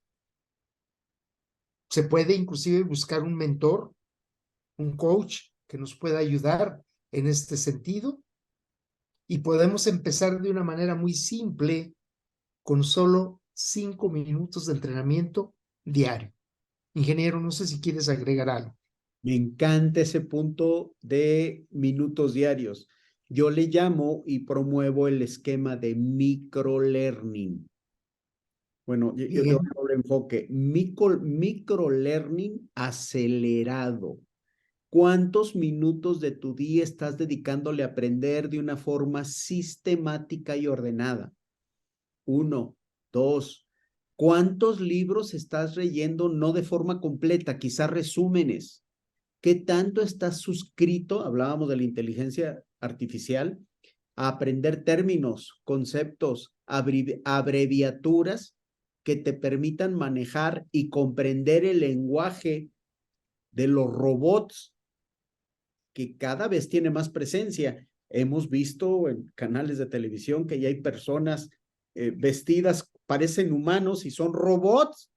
Se puede inclusive buscar un mentor, un coach que nos pueda ayudar en este sentido y podemos empezar de una manera muy simple con solo 5 minutos de entrenamiento diario. Ingeniero, no sé si quieres agregar algo. Me encanta ese punto de minutos diarios. Yo le llamo y promuevo el esquema de microlearning. Bueno, yo tengo un doble enfoque. Microlearning acelerado. ¿Cuántos minutos de tu día estás dedicándole a aprender de una forma sistemática y ordenada? 1, 2. ¿Cuántos libros estás leyendo no de forma completa, quizás resúmenes? ¿Qué tanto estás suscrito? Hablábamos de la inteligencia artificial, a aprender términos, conceptos, abreviaturas que te permitan manejar y comprender el lenguaje de los robots que cada vez tiene más presencia. Hemos visto en canales de televisión que ya hay personas vestidas, parecen humanos y son robots.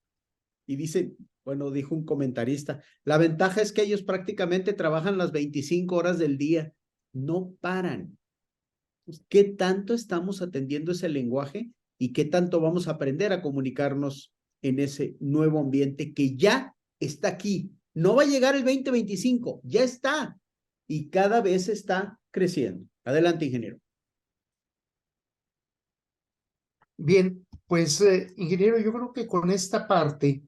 Y dicen, bueno, dijo un comentarista, la ventaja es que ellos prácticamente trabajan las 25 horas del día, no paran. ¿Qué tanto estamos atendiendo ese lenguaje y qué tanto vamos a aprender a comunicarnos en ese nuevo ambiente que ya está aquí? No va a llegar el 2025, ya está y cada vez está creciendo. Adelante, ingeniero. Bien, pues ingeniero, yo creo que con esta parte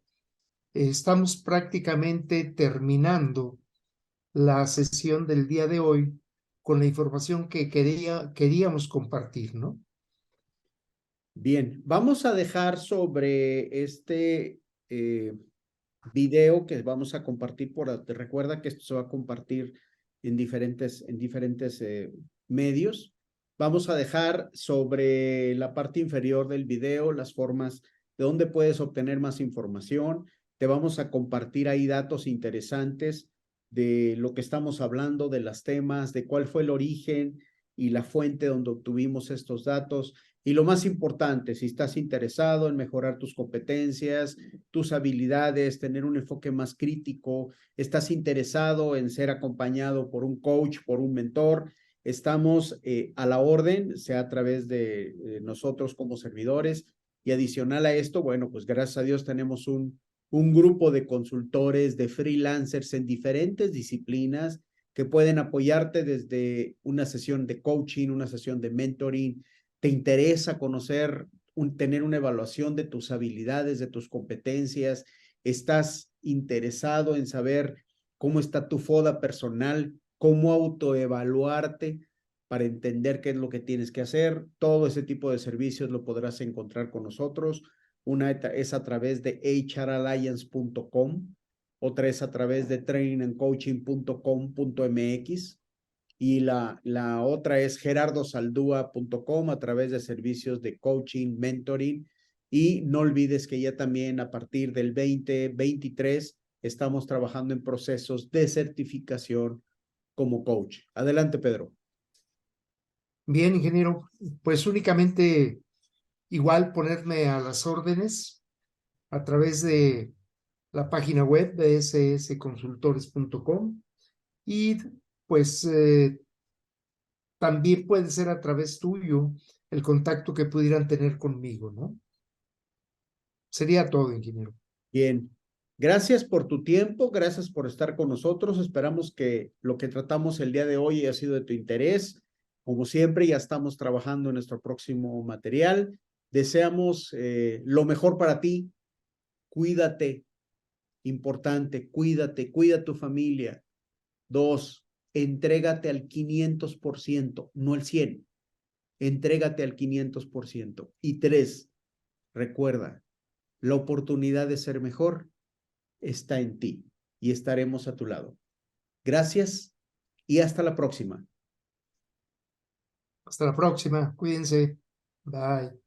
estamos prácticamente terminando la sesión del día de hoy con la información que queríamos compartir, ¿no? Bien, vamos a dejar sobre este video que vamos a compartir recuerda que esto se va a compartir en diferentes medios. Vamos a dejar sobre la parte inferior del video las formas de dónde puedes obtener más información. Te vamos a compartir ahí datos interesantes de lo que estamos hablando, de los temas, de cuál fue el origen y la fuente donde obtuvimos estos datos. Y lo más importante, si estás interesado en mejorar tus competencias, tus habilidades, tener un enfoque más crítico, estás interesado en ser acompañado por un coach, por un mentor, estamos a la orden, sea a través de nosotros como servidores. Y adicional a esto, bueno, pues gracias a Dios tenemos un grupo de consultores, de freelancers en diferentes disciplinas que pueden apoyarte desde una sesión de coaching, una sesión de mentoring. ¿Te interesa conocer, tener una evaluación de tus habilidades, de tus competencias? ¿Estás interesado en saber cómo está tu FODA personal, cómo autoevaluarte para entender qué es lo que tienes que hacer? Todo ese tipo de servicios lo podrás encontrar con nosotros. Una es a través de hralliance.com, otra es a través de trainingandcoaching.com.mx y la otra es gerardosaldúa.com a través de servicios de coaching, mentoring. Y no olvides que ya también a partir del 2023 estamos trabajando en procesos de certificación como coach. Adelante, Pedro. Bien, ingeniero, pues únicamente igual ponerme a las órdenes a través de la página web de ssconsultores.com y pues también puede ser a través tuyo el contacto que pudieran tener conmigo, ¿no? Sería todo, ingeniero. Bien. Gracias por tu tiempo, gracias por estar con nosotros. Esperamos que lo que tratamos el día de hoy haya sido de tu interés. Como siempre, ya estamos trabajando en nuestro próximo material. Deseamos lo mejor para ti. Cuídate, importante, cuídate, cuida a tu familia. 2, entrégate al 500%, no al 100. Entrégate al 500%. Y 3, recuerda, la oportunidad de ser mejor está en ti y estaremos a tu lado. Gracias y hasta la próxima. Hasta la próxima. Cuídense. Bye.